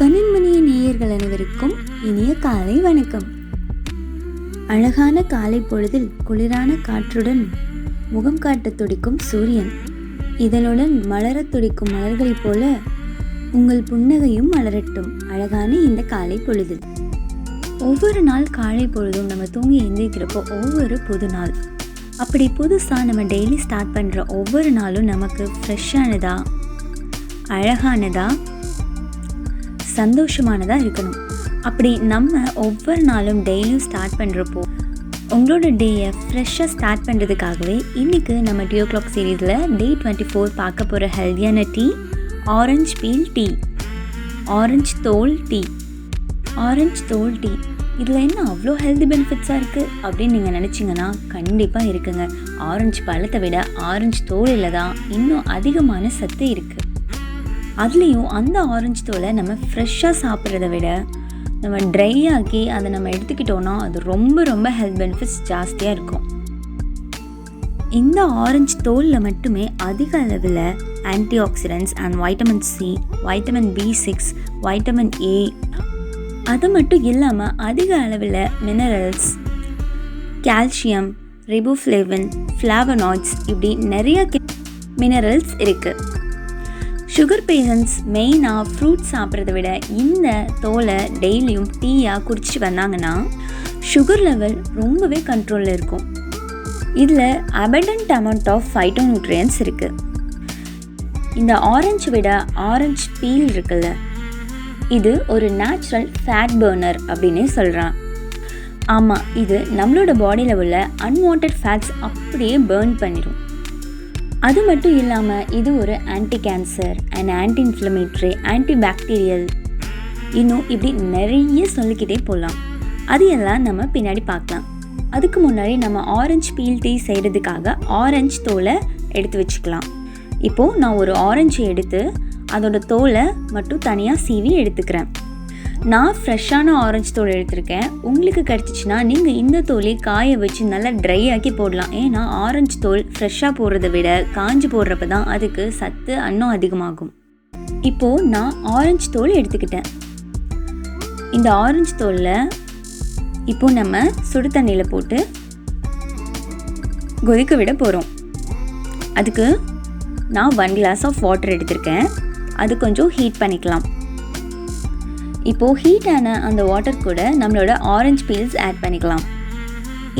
கண்ணின்மணிய நேயர்கள் அனைவருக்கும் இனிய காலை வணக்கம். அழகான காலை பொழுதில் குளிரான காற்றுடன் முகம் காட்ட துடிக்கும் சூரியன், இதனுடன் மலரத் துடிக்கும் மலர்களைப் போல உங்கள் புன்னகையும் மலரட்டும் அழகான இந்த காலை பொழுதில். ஒவ்வொரு நாள் காலை பொழுதும் நம்ம தூங்கி எந்திரிக்கிறப்போ ஒவ்வொரு புது நாள். அப்படி புதுசாக நம்ம டெய்லி ஸ்டார்ட் பண்ணுற ஒவ்வொரு நாளும் நமக்கு ஃப்ரெஷ்ஷானதா, அழகானதா, சந்தோஷமானதாக இருக்கணும். அப்படி நம்ம ஒவ்வொரு நாளும் டெய்லியும் ஸ்டார்ட் பண்ணுறப்போ உங்களோட டேயை ஃப்ரெஷ்ஷாக ஸ்டார்ட் பண்ணுறதுக்காகவே இன்றைக்கி நம்ம டீ ஓ கிளாக் சீரீஸில் டே 24 பார்க்க போகிற ஹெல்தியான tea orange feel tea, orange தோல் டீ. ஆரஞ்சு தோல் டீ இதில் என்ன அவ்வளோ ஹெல்தி பெனிஃபிட்ஸாக இருக்குது அப்படின்னு நீங்கள் நினச்சிங்கன்னா கண்டிப்பாக இருக்குங்க. ஆரஞ்சு பழத்தை விட ஆரஞ்சு தோலில் தான் இன்னும் அதிகமான சத்து இருக்குது. அதுலேயும் அந்த ஆரஞ்சு தோலை நம்ம ஃப்ரெஷ்ஷாக சாப்பிட்றத விட நம்ம ட்ரை ஆக்கி அதை நம்ம எடுத்துக்கிட்டோன்னா அது ரொம்ப ரொம்ப ஹெல்த் பெனிஃபிட்ஸ் ஜாஸ்தியாக இருக்கும். இந்த ஆரஞ்சு தோலில் மட்டுமே அதிக அளவில் anti oxidants and vitamin C, vitamin B6, vitamin A, அது மட்டும் இல்லாமல் அதிக அளவில் மினரல்ஸ், கால்சியம், ரிபோஃப்ளேவின், ஃப்ளாவனாய்ட்ஸ் இப்படி நிறைய மினரல்ஸ் இருக்குது. சுகர் பேஷண்ட்ஸ் மெயினாக ஃப்ரூட்ஸ் சாப்பிட்றத விட இந்த தோலை டெய்லியும் டீயாக குடிச்சிட்டு வந்தாங்கன்னா சுகர் லெவல் ரொம்பவே கண்ட்ரோலில் இருக்கும். இதில் அபண்டன்ட் அமௌண்ட் ஆஃப் ஃபைட்டோநியூட்ரியன்ஸ் இருக்குது. இந்த ஆரஞ்சு விட ஆரஞ்சு பீல் இருக்குல்ல, இது ஒரு நேச்சுரல் ஃபேட் பர்னர் அப்படின்னே சொல்கிறான். ஆமாம், இது நம்மளோட பாடியில் உள்ள அன்வான்ட் ஃபேட்ஸ் அப்படியே பர்ன் பண்ணிடும். அது மட்டும் இல்லாமல் இது ஒரு anti cancer and anti inflammatory, anti bacterial, இன்னும் இப்படி நிறைய சொல்லிக்கிட்டே போகலாம். அது எல்லாம் நம்ம பின்னாடி பார்க்கலாம். அதுக்கு முன்னாடி நம்ம ஆரஞ்சு பீல் டீ செய்கிறதுக்காக ஆரஞ்சு தோலை எடுத்து வச்சுக்கலாம். இப்போது நான் ஒரு ஆரஞ்சு எடுத்து அதோட தோலை மட்டும் தனியாக சீவி எடுத்துக்கிறேன். நான் ஃப்ரெஷ்ஷான ஆரஞ்சு தோல் எடுத்திருக்கேன். உங்களுக்கு கிடச்சிச்சின்னா நீங்கள் இந்த தோலை காய வச்சு நல்லா ட்ரை ஆக்கி போடலாம். ஏன்னா ஆரஞ்சு தோல் ஃப்ரெஷ்ஷாக போடுறத விட காஞ்சி போடுறப்ப தான் அதுக்கு சத்து இன்னும் அதிகமாகும். இப்போது நான் ஆரஞ்சு தோல் எடுத்துக்கிட்டேன். இந்த ஆரஞ்சு தோலில் இப்போது நம்ம சுடு தண்ணியில் போட்டு கொதிக்க விட போகிறோம். அதுக்கு நான் 1 glass ஆஃப் வாட்டர் எடுத்திருக்கேன். அது கொஞ்சம் ஹீட் பண்ணிக்கலாம். இப்போது ஹீட்டான அந்த வாட்டர் கூட நம்மளோட ஆரஞ்சு பீல்ஸ் ஆட் பண்ணிக்கலாம்.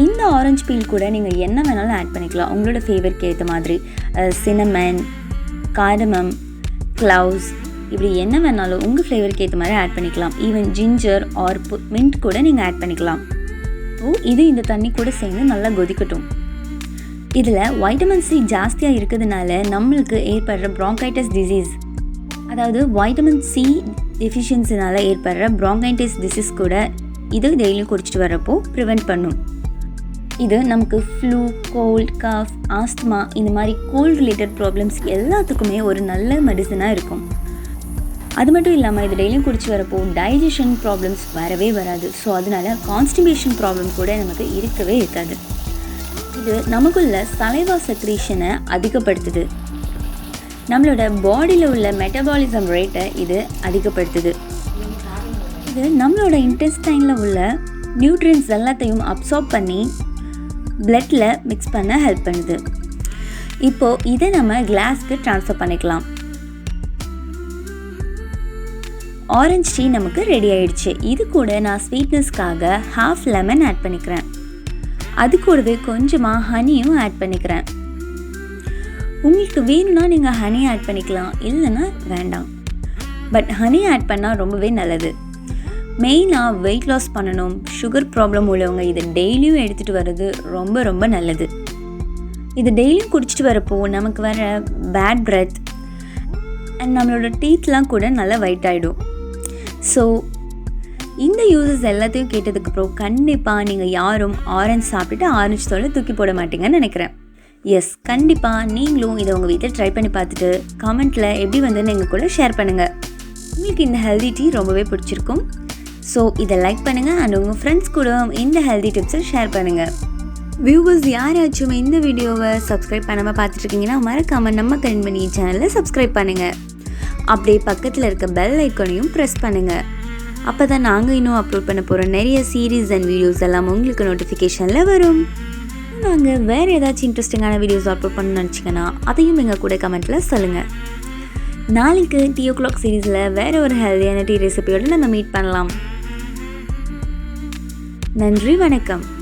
இந்த ஆரஞ்சு பீல் கூட நீங்கள் என்ன வேணாலும் ஆட் பண்ணிக்கலாம் உங்களோட ஃபேவருக்கு ஏற்ற மாதிரி. சினமன், கார்டமம், க்ளவுஸ் இப்படி என்ன வேணாலும் உங்கள் ஃப்ளேவருக்கு ஏற்ற மாதிரி ஆட் பண்ணிக்கலாம். ஈவன் ஜிஞ்சர் ஆர் மின்ட் கூட நீங்கள் ஆட் பண்ணிக்கலாம். இது இந்த தண்ணி கூட சேர்ந்து நல்லா கொதிக்கட்டும். இதில் வைட்டமின் சி ஜாஸ்தியாக இருக்கிறதுனால நம்மளுக்கு ஏற்படுற ப்ராங்கைட்டிஸ் டிசீஸ், அதாவது வைட்டமின் சி டெஃபிஷியன்சினால் ஏற்படுற ப்ராங்கைட்டிஸ் டிசீஸ் கூட இது டெய்லியும் குடிச்சிட்டு வரப்போ ப்ரிவெண்ட் பண்ணும். இது நமக்கு ஃப்ளூ, கோல்ட், கஃப், ஆஸ்துமா இந்த மாதிரி கோல்ட் ரிலேட்டட் ப்ராப்ளம்ஸ் எல்லாத்துக்குமே ஒரு நல்ல மெடிசனாக இருக்கும். அது மட்டும் இல்லாமல் இது டெய்லியும் குடிச்சு வரப்போ டைஜஷன் ப்ராப்ளம்ஸ் வரவே வராது. ஸோ அதனால கான்ஸ்டிபேஷன் ப்ராப்ளம் கூட நமக்கு இருக்கவே இருக்காது. இது நமக்குள்ள சலைவா செக்ரீஷனை அதிகப்படுத்துது. நம்மளோட பாடியில் உள்ள மெட்டபாலிசம் ரேட்டை இது அதிகப்படுத்துது. இது நம்மளோட இன்டெஸ்டைனில் உள்ள நியூட்ரியன்ஸ் எல்லாத்தையும் அப்சார்ப் பண்ணி பிளட்டில் மிக்ஸ் பண்ண ஹெல்ப் பண்ணுது. இப்போது இதை நம்ம கிளாஸ்க்கு ட்ரான்ஸ்ஃபர் பண்ணிக்கலாம். ஆரஞ்சு டீ நமக்கு ரெடி ஆயிடுச்சு. இது கூட நான் ஸ்வீட்னஸ்க்காக ½ லெமன் ஆட் பண்ணிக்கிறேன். அது கூடவே கொஞ்சமாக ஹனியும் ஆட் பண்ணிக்கிறேன். உங்களுக்கு வேணும்னா நீங்கள் ஹனி ஆட் பண்ணிக்கலாம், இல்லைன்னா வேண்டாம். பட் ஹனி ஆட் பண்ணால் ரொம்பவே நல்லது. மெயினாக வெயிட் லாஸ் பண்ணணும், சுகர் ப்ராப்ளம் உள்ளவங்க இதை டெய்லியும் எடுத்துகிட்டு வர்றது ரொம்ப ரொம்ப நல்லது. இது டெய்லியும் குடிச்சிட்டு வரப்போ நமக்கு வர பேட் பிரெத் அண்ட் நம்மளோட டீத்லாம் கூட நல்லா ஒயிட் ஆகிடும். ஸோ இந்த யூசஸ் எல்லாத்தையும் கேட்டதுக்கப்புறம் கண்டிப்பாக நீங்கள் யாரும் ஆரஞ்சு சாப்பிட்டுட்டு ஆரஞ்சு தோலை தூக்கி போட மாட்டீங்கன்னு நினைக்கிறேன். எஸ், கண்டிப்பாக நீங்களும் இதை உங்கள் வீட்டில் ட்ரை பண்ணி பார்த்துட்டு கமெண்ட்டில் எப்படி வந்துன்னு எங்கள் கூட ஷேர் பண்ணுங்கள். உங்களுக்கு இந்த ஹெல்தி டீ ரொம்பவே பிடிச்சிருக்கும். ஸோ இதை லைக் பண்ணுங்கள் அண்ட் உங்கள் ஃப்ரெண்ட்ஸ் கூட இந்த ஹெல்தி டிப்ஸை ஷேர் பண்ணுங்கள். வியூவர்ஸ் யாராச்சும் இந்த வீடியோவை சப்ஸ்கிரைப் பண்ணாமல் பார்த்துட்ருக்கீங்கன்னா மறக்காமல் நம்ம கண்மணி சேனலை சப்ஸ்கிரைப் பண்ணுங்கள். அப்படியே பக்கத்தில் இருக்க பெல் ஐக்கானையும் ப்ரெஸ் பண்ணுங்கள். அப்போ தான் நாங்கள் இன்னும் அப்லோட் பண்ண போகிற நிறைய சீரீஸ் அண்ட் வீடியோஸ் எல்லாம் உங்களுக்கு நோட்டிஃபிகேஷனில் வரும். நாங்கள் வேறு ஏதாச்சும் இன்ட்ரெஸ்டிங்கான வீடியோஸ் அப்லோட் பண்ணணும்னு நினச்சிங்கன்னா அதையும் எங்கள் கூட கமெண்ட்டில் சொல்லுங்கள். நாளைக்கு டீ ஓ கிளாக் சீரீஸில் வேறு ஒரு ஹெல்தியான டீ ரெசிபியோடு நம்ம மீட் பண்ணலாம். நன்றி, வணக்கம்.